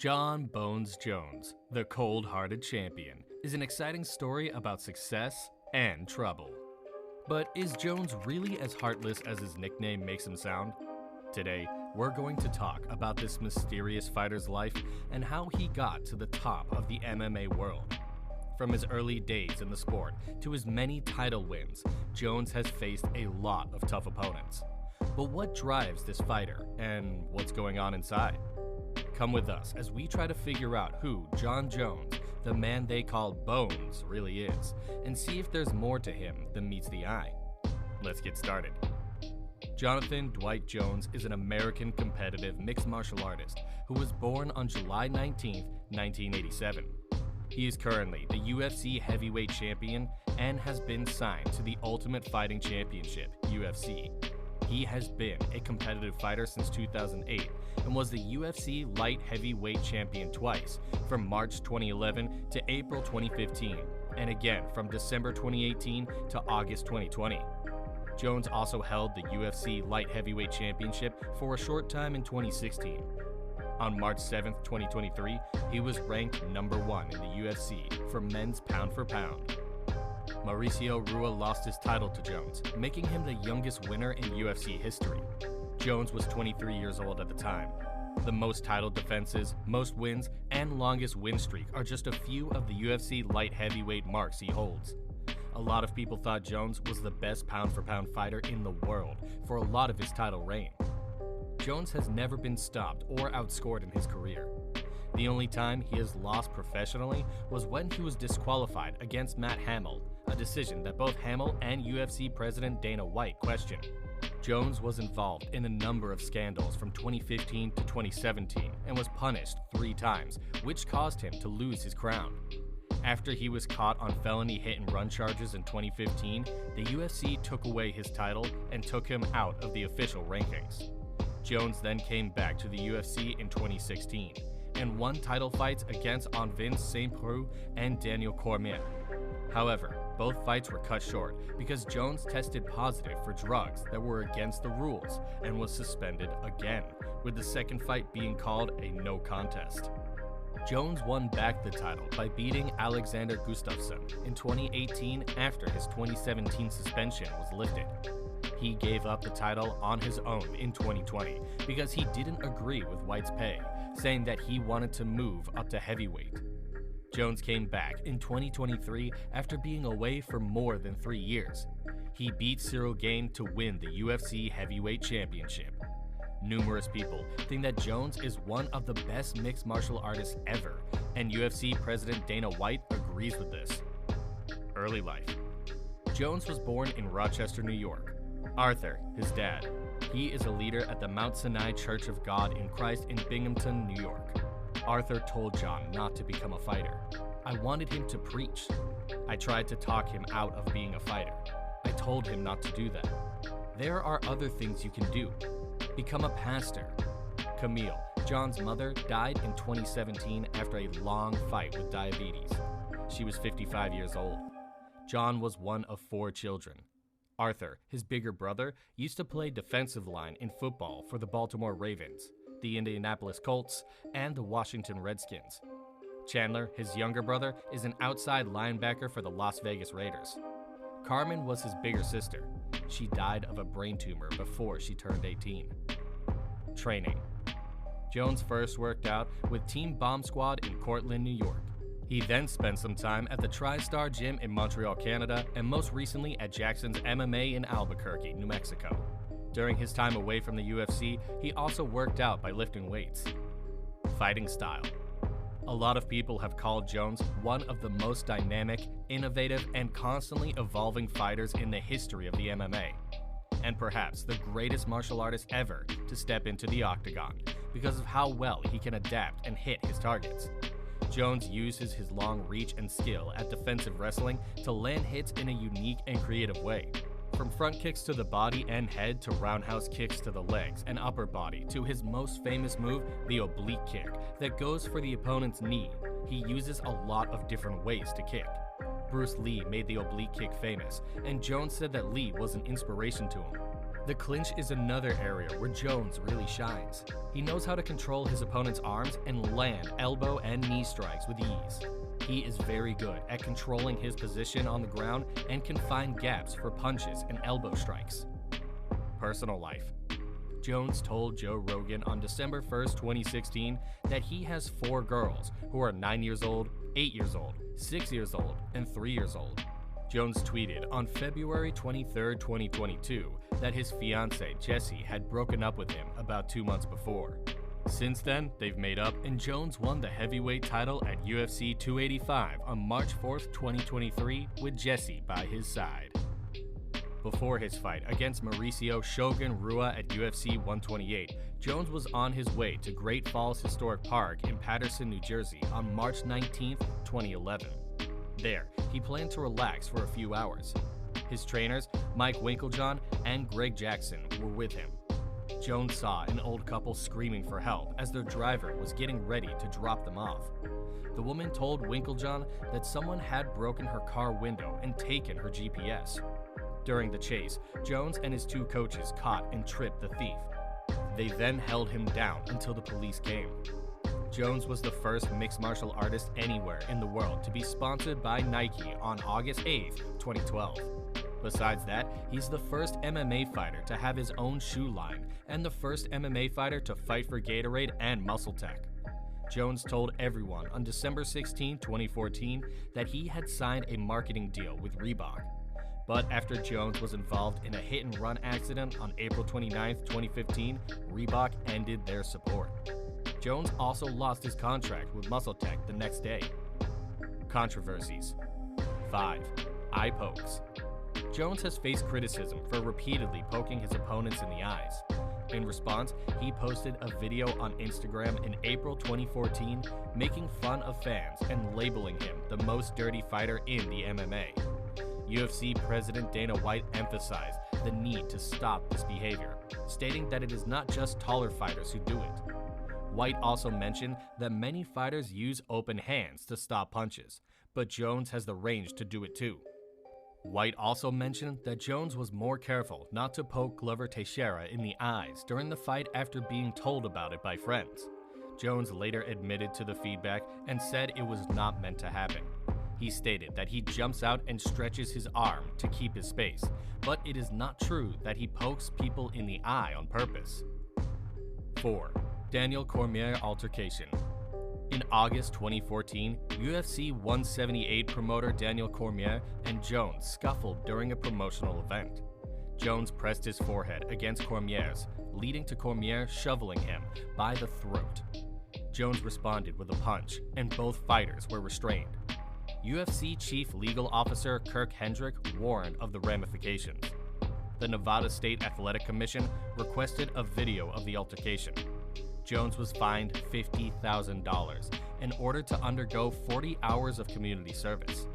Jon Bones Jones, the cold-hearted champion, is an exciting story about success and trouble. But is Jones really as heartless as his nickname makes him sound? Today, we're going to talk about this mysterious fighter's life and how he got to the top of the MMA world. From his early days in the sport to his many title wins, Jones has faced a lot of tough opponents. But what drives this fighter, and what's going on inside? Come with us as we try to figure out who Jon Jones, the man they call Bones, really is, and see if there's more to him than meets the eye. Let's get started. Jonathan Dwight Jones is an American competitive mixed martial artist who was born on July 19, 1987. He is currently the UFC heavyweight champion and has been signed to the Ultimate Fighting Championship, UFC. He has been a competitive fighter since 2008 and was the UFC light heavyweight champion twice, from March 2011 to April 2015, and again from December 2018 to August 2020. Jones also held the UFC light heavyweight championship for a short time in 2016. On March 7, 2023, he was ranked number 1 in the UFC for men's pound for pound. Mauricio Rua lost his title to Jones, making him the youngest winner in UFC history. Jones was 23 years old at the time. The most title defenses, most wins, and longest win streak are just a few of the UFC light heavyweight marks he holds. A lot of people thought Jones was the best pound-for-pound fighter in the world for a lot of his title reign. Jones has never been stopped or outscored in his career. The only time he has lost professionally was when he was disqualified against Matt Hamill, a decision that both Hamill and UFC President Dana White questioned. Jones was involved in a number of scandals from 2015 to 2017 and was punished 3 times, which caused him to lose his crown. After he was caught on felony hit-and-run charges in 2015, the UFC took away his title and took him out of the official rankings. Jones then came back to the UFC in 2016 and won title fights against Anvin St. Preux and Daniel Cormier. However, both fights were cut short because Jones tested positive for drugs that were against the rules and was suspended again, with the second fight being called a no contest. Jones won back the title by beating Alexander Gustafsson in 2018 after his 2017 suspension was lifted. He gave up the title on his own in 2020 because he didn't agree with White's pay, saying that he wanted to move up to heavyweight. Jones came back in 2023 after being away for more than 3 years. He beat Cyril Gane to win the UFC heavyweight championship. Numerous people think that Jones is one of the best mixed martial artists ever, and UFC President Dana White agrees with this. Early life. Jones was born in Rochester, New York. Arthur, his dad. He is a leader at the Mount Sinai Church of God in Christ in Binghamton, New York. Arthur told Jon not to become a fighter. I wanted him to preach. I tried to talk him out of being a fighter. I told him not to do that. There are other things you can do. Become a pastor. Camille, Jon's mother, died in 2017 after a long fight with diabetes. She was 55 years old. Jon was one of 4 children. Arthur, his bigger brother, used to play defensive line in football for the Baltimore Ravens, the Indianapolis Colts, and the Washington Redskins. Chandler, his younger brother, is an outside linebacker for the Las Vegas Raiders. Carmen was his bigger sister. She died of a brain tumor before she turned 18. Training. Jones first worked out with Team Bomb Squad in Cortland, New York. He then spent some time at the TriStar Gym in Montreal, Canada, and most recently at Jackson's MMA in Albuquerque, New Mexico. During his time away from the UFC, he also worked out by lifting weights. Fighting style. A lot of people have called Jones one of the most dynamic, innovative, and constantly evolving fighters in the history of the MMA, and perhaps the greatest martial artist ever to step into the octagon because of how well he can adapt and hit his targets. Jones uses his long reach and skill at defensive wrestling to land hits in a unique and creative way. From front kicks to the body and head to roundhouse kicks to the legs and upper body to his most famous move, the oblique kick, that goes for the opponent's knee. He uses a lot of different ways to kick. Bruce Lee made the oblique kick famous, and Jones said that Lee was an inspiration to him. The clinch is another area where Jones really shines. He knows how to control his opponent's arms and land elbow and knee strikes with ease. He is very good at controlling his position on the ground and can find gaps for punches and elbow strikes. Personal life. Jones told Joe Rogan on December 1st, 2016 that he has 4 girls who are 9 years old, 8 years old, 6 years old, and 3 years old. Jones tweeted on February 23, 2022 that his fiancée, Jessie, had broken up with him about 2 months before. Since then, they've made up, and Jones won the heavyweight title at UFC 285 on March 4, 2023 with Jessie by his side. Before his fight against Mauricio Shogun Rua at UFC 128, Jones was on his way to Great Falls Historic Park in Paterson, New Jersey on March 19, 2011. There, he planned to relax for a few hours. His trainers, Mike Winkeljohn and Greg Jackson, were with him. Jones saw an old couple screaming for help as their driver was getting ready to drop them off. The woman told Winkeljohn that someone had broken her car window and taken her GPS. During the chase, Jones and his 2 coaches caught and tripped the thief. They then held him down until the police came. Jones was the first mixed martial artist anywhere in the world to be sponsored by Nike on August 8, 2012. Besides that, he's the first MMA fighter to have his own shoe line and the first MMA fighter to fight for Gatorade and MuscleTech. Jones told everyone on December 16, 2014 that he had signed a marketing deal with Reebok. But after Jones was involved in a hit-and-run accident on April 29, 2015, Reebok ended their support. Jones also lost his contract with MuscleTech the next day. Controversies. 5. Eye pokes. Jones has faced criticism for repeatedly poking his opponents in the eyes. In response, he posted a video on Instagram in April 2014 making fun of fans and labeling him the most dirty fighter in the MMA. UFC President Dana White emphasized the need to stop this behavior, stating that it is not just taller fighters who do it. White also mentioned that many fighters use open hands to stop punches, but Jones has the range to do it too. White also mentioned that Jones was more careful not to poke Glover Teixeira in the eyes during the fight after being told about it by friends. Jones later admitted to the feedback and said it was not meant to happen. He stated that he jumps out and stretches his arm to keep his space, but it is not true that he pokes people in the eye on purpose. 4. Daniel Cormier altercation. In August 2014, UFC 178 promoter Daniel Cormier and Jones scuffled during a promotional event. Jones pressed his forehead against Cormier's, leading to Cormier shoveling him by the throat. Jones responded with a punch, and both fighters were restrained. UFC Chief Legal Officer Kirk Hendrick warned of the ramifications. The Nevada State Athletic Commission requested a video of the altercation. Jones was fined $50,000 and ordered to undergo 40 hours of community service.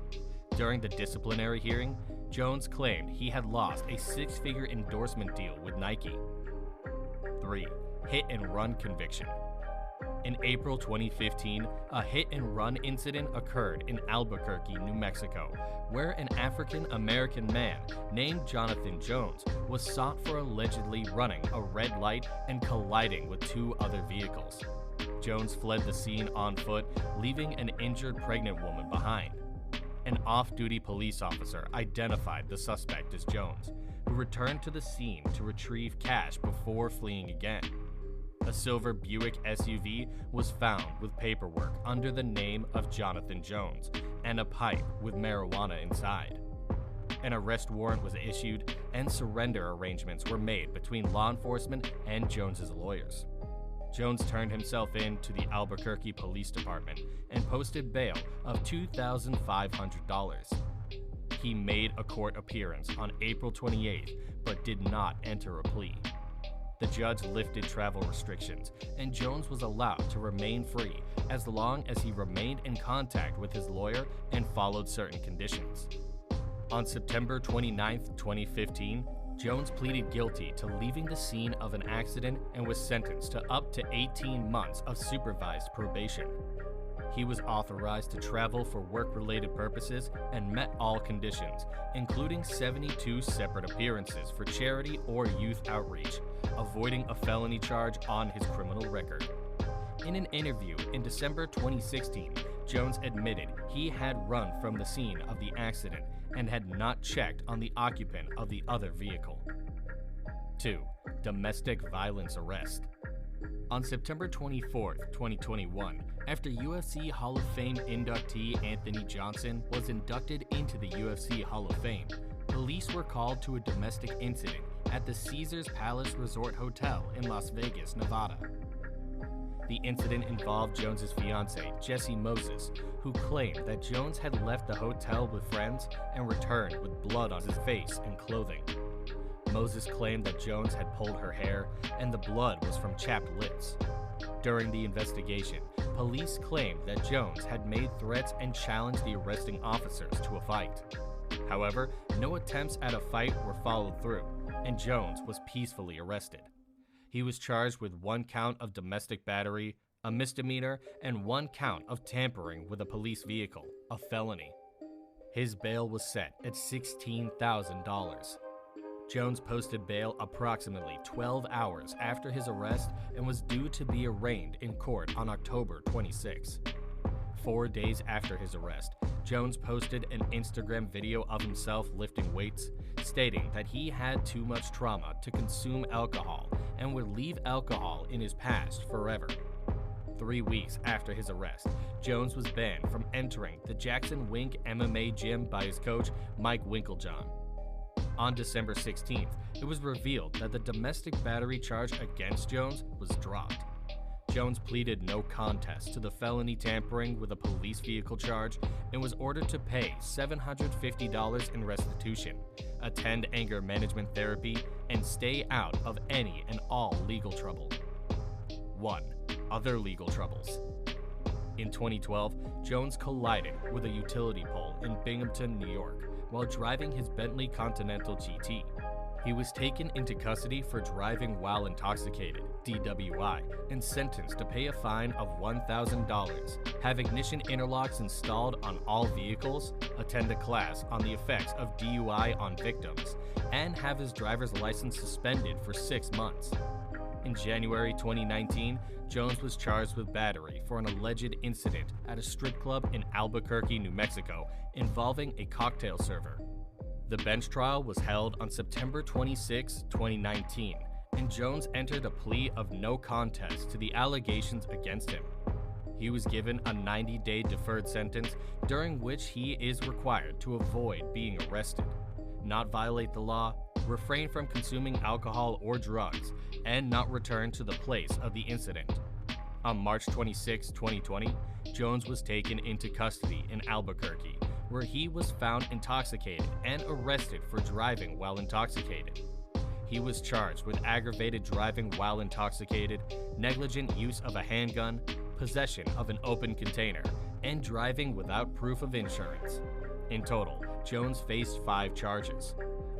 During the disciplinary hearing, Jones claimed he had lost a 6-figure endorsement deal with Nike. 3. Hit-and-run conviction. In April 2015, a hit-and-run incident occurred in Albuquerque, New Mexico, where an African-American man named Jonathan Jones was sought for allegedly running a red light and colliding with 2 other vehicles. Jones fled the scene on foot, leaving an injured pregnant woman behind. An off-duty police officer identified the suspect as Jones, who returned to the scene to retrieve cash before fleeing again. A silver Buick SUV was found with paperwork under the name of Jonathan Jones and a pipe with marijuana inside. An arrest warrant was issued and surrender arrangements were made between law enforcement and Jones's lawyers. Jones turned himself in to the Albuquerque Police Department and posted bail of $2,500. He made a court appearance on April 28th but did not enter a plea. The judge lifted travel restrictions, and Jones was allowed to remain free as long as he remained in contact with his lawyer and followed certain conditions. On September 29, 2015, Jones pleaded guilty to leaving the scene of an accident and was sentenced to up to 18 months of supervised probation. He was authorized to travel for work-related purposes and met all conditions, including 72 separate appearances for charity or youth outreach, avoiding a felony charge on his criminal record. In an interview in December 2016, Jones admitted he had run from the scene of the accident and had not checked on the occupant of the other vehicle. 2. Domestic violence arrest. On September 24, 2021, after UFC Hall of Fame inductee Anthony Johnson was inducted into the UFC Hall of Fame, police were called to a domestic incident at the Caesars Palace Resort Hotel in Las Vegas, Nevada. The incident involved Jones's fiancée, Jessie Moses, who claimed that Jones had left the hotel with friends and returned with blood on his face and clothing. Moses claimed that Jones had pulled her hair and the blood was from chapped lips. During the investigation, police claimed that Jones had made threats and challenged the arresting officers to a fight. However, no attempts at a fight were followed through, and Jones was peacefully arrested. He was charged with 1 count of domestic battery, a misdemeanor, and 1 count of tampering with a police vehicle, a felony. His bail was set at $16,000. Jones posted bail approximately 12 hours after his arrest and was due to be arraigned in court on October 26. 4 days after his arrest, Jones posted an Instagram video of himself lifting weights, stating that he had too much trauma to consume alcohol and would leave alcohol in his past forever. 3 weeks after his arrest, Jones was banned from entering the Jackson Wink MMA gym by his coach, Mike Winkeljohn. On December 16th, it was revealed that the domestic battery charge against Jones was dropped. Jones pleaded no contest to the felony tampering with a police vehicle charge and was ordered to pay $750 in restitution, attend anger management therapy, and stay out of any and all legal trouble. 1. Other legal troubles. In 2012, Jones collided with a utility pole in Binghamton, New York, while driving his Bentley Continental GT. He was taken into custody for driving while intoxicated, DWI, and sentenced to pay a fine of $1,000, have ignition interlocks installed on all vehicles, attend a class on the effects of DUI on victims, and have his driver's license suspended for 6 months. In January 2019, Jones was charged with battery for an alleged incident at a strip club in Albuquerque, New Mexico, involving a cocktail server. The bench trial was held on September 26, 2019, and Jones entered a plea of no contest to the allegations against him. He was given a 90-day deferred sentence during which he is required to avoid being arrested, not violate the law, refrain from consuming alcohol or drugs, and not return to the place of the incident. On March 26, 2020, Jones was taken into custody in Albuquerque, where he was found intoxicated and arrested for driving while intoxicated. He was charged with aggravated driving while intoxicated, negligent use of a handgun, possession of an open container, and driving without proof of insurance. In total, Jones faced 5 charges.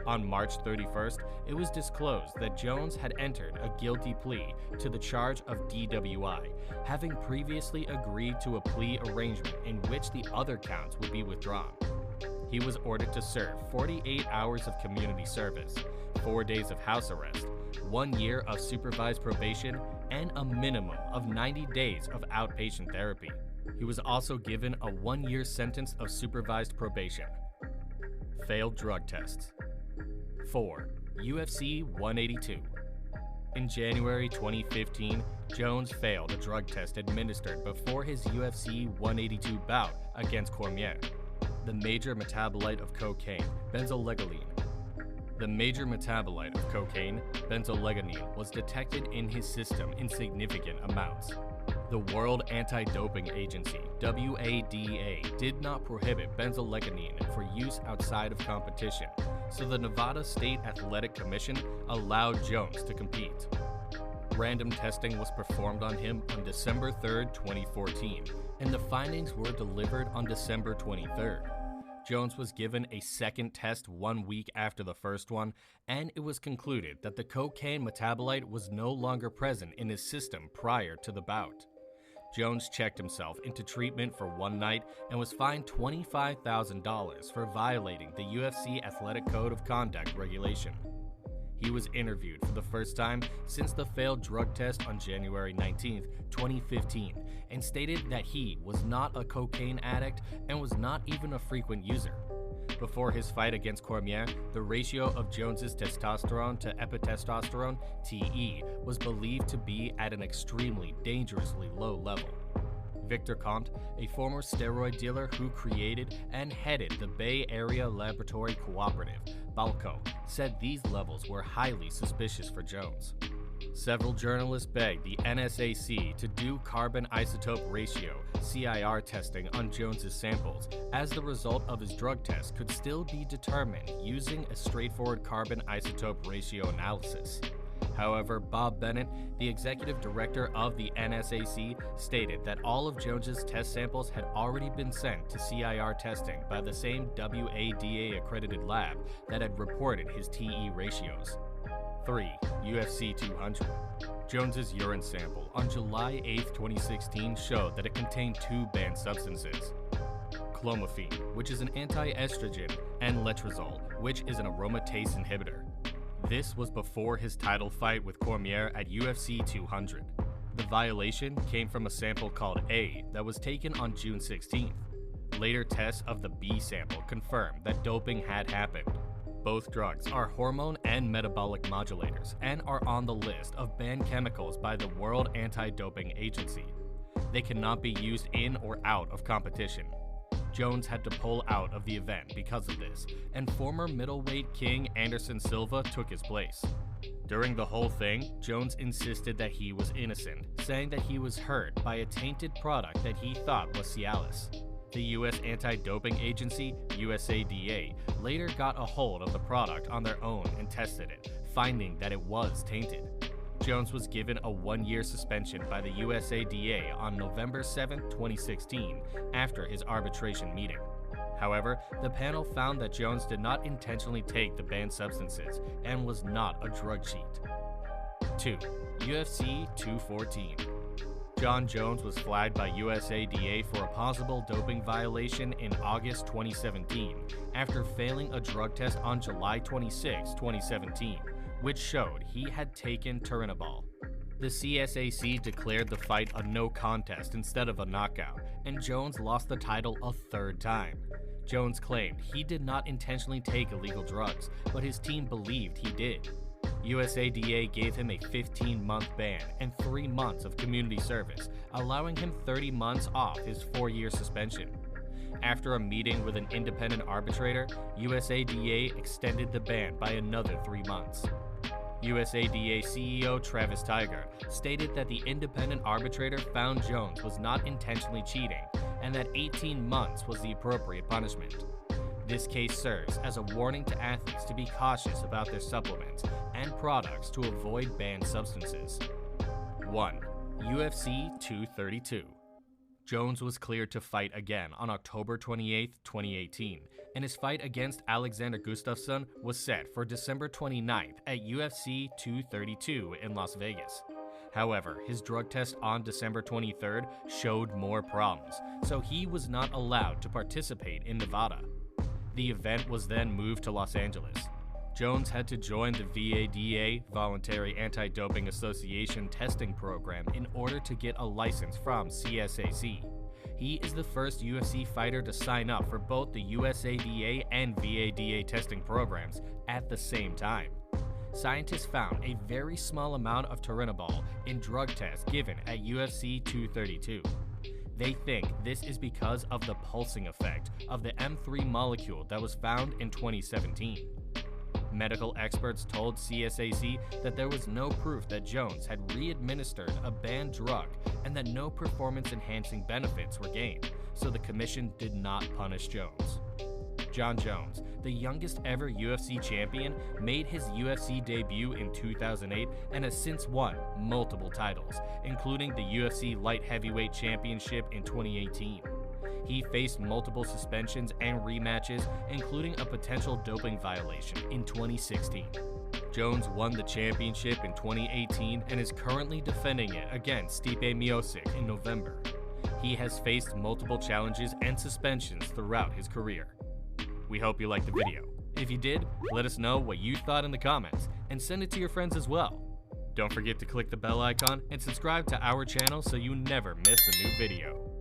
On March 31st, it was disclosed that Jones had entered a guilty plea to the charge of DWI, having previously agreed to a plea arrangement in which the other counts would be withdrawn. He was ordered to serve 48 hours of community service, 4 days of house arrest, 1 year of supervised probation, and a minimum of 90 days of outpatient therapy. He was also given a 1-year sentence of supervised probation. Failed drug tests. 4. UFC 182. In January 2015, Jones failed a drug test administered before his UFC 182 bout against Cormier. The major metabolite of cocaine, benzoylecgonine. Was detected in his system in significant amounts. The World Anti-Doping Agency, WADA, did not prohibit benzoylecgonine for use outside of competition, so the Nevada State Athletic Commission allowed Jones to compete. Random testing was performed on him on December 3, 2014, and the findings were delivered on December 23. Jones was given a second test 1 week after the first one, and it was concluded that the cocaine metabolite was no longer present in his system prior to the bout. Jones checked himself into treatment for one night and was fined $25,000 for violating the UFC Athletic Code of Conduct regulation. He was interviewed for the first time since the failed drug test on January 19, 2015, and stated that he was not a cocaine addict and was not even a frequent user. Before his fight against Cormier, the ratio of Jones's testosterone to epitestosterone, TE, was believed to be at an extremely dangerously low level. Victor Comte, a former steroid dealer who created and headed the Bay Area Laboratory Cooperative, Balco, said these levels were highly suspicious for Jones. Several journalists begged the NSAC to do carbon isotope ratio (CIR) testing on Jones's samples, as the result of his drug test could still be determined using a straightforward carbon isotope ratio analysis. However, Bob Bennett, the executive director of the NSAC, stated that all of Jones's test samples had already been sent to CIR testing by the same WADA-accredited lab that had reported his TE ratios. 3. UFC 200. Jones's urine sample on July 8, 2016 showed that it contained two banned substances: clomiphene, which is an anti-estrogen, and letrozole, which is an aromatase inhibitor. This was before his title fight with Cormier at UFC 200. The violation came from a sample called A that was taken on June 16th. Later tests of the B sample confirmed that doping had happened. Both drugs are hormone and metabolic modulators and are on the list of banned chemicals by the World Anti-Doping Agency. They cannot be used in or out of competition. Jones had to pull out of the event because of this, and former middleweight king Anderson Silva took his place. During the whole thing, Jones insisted that he was innocent, saying that he was hurt by a tainted product that he thought was Cialis. The U.S. Anti-Doping Agency, USADA, later got a hold of the product on their own and tested it, finding that it was tainted. Jones was given a 1-year suspension by the USADA on November 7, 2016, after his arbitration meeting. However, the panel found that Jones did not intentionally take the banned substances and was not a drug cheat. 2. UFC 214. Jon Jones was flagged by USADA for a possible doping violation in August 2017 after failing a drug test on July 26, 2017, which showed he had taken turinabol. The CSAC declared the fight a no contest instead of a knockout, and Jones lost the title a third time. Jones claimed he did not intentionally take illegal drugs, but his team believed he did. USADA gave him a 15-month ban and 3 months of community service, allowing him 30 months off his 4-year suspension. After a meeting with an independent arbitrator, USADA extended the ban by another 3 months. USADA CEO Travis Tiger stated that the independent arbitrator found Jones was not intentionally cheating and that 18 months was the appropriate punishment. This case serves as a warning to athletes to be cautious about their supplements and products to avoid banned substances. 1. UFC 232. Jones was cleared to fight again on October 28, 2018, and his fight against Alexander Gustafsson was set for December 29th at UFC 232 in Las Vegas. However, his drug test on December 23rd showed more problems, so he was not allowed to participate in Nevada. The event was then moved to Los Angeles. Jones had to join the VADA, Voluntary Anti-Doping Association testing program, in order to get a license from CSAC. He is the first UFC fighter to sign up for both the USADA and VADA testing programs at the same time. Scientists found a very small amount of turinabol in drug tests given at UFC 232. They think this is because of the pulsing effect of the M3 molecule that was found in 2017. Medical experts told CSAC that there was no proof that Jones had re-administered a banned drug and that no performance-enhancing benefits were gained, so the commission did not punish Jones. Jon Jones, the youngest ever UFC champion, made his UFC debut in 2008 and has since won multiple titles, including the UFC Light Heavyweight Championship in 2018. He faced multiple suspensions and rematches, including a potential doping violation in 2016. Jones won the championship in 2018 and is currently defending it against Stipe Miocic in November. He has faced multiple challenges and suspensions throughout his career. We hope you liked the video. If you did, let us know what you thought in the comments and send it to your friends as well. Don't forget to click the bell icon and subscribe to our channel so you never miss a new video.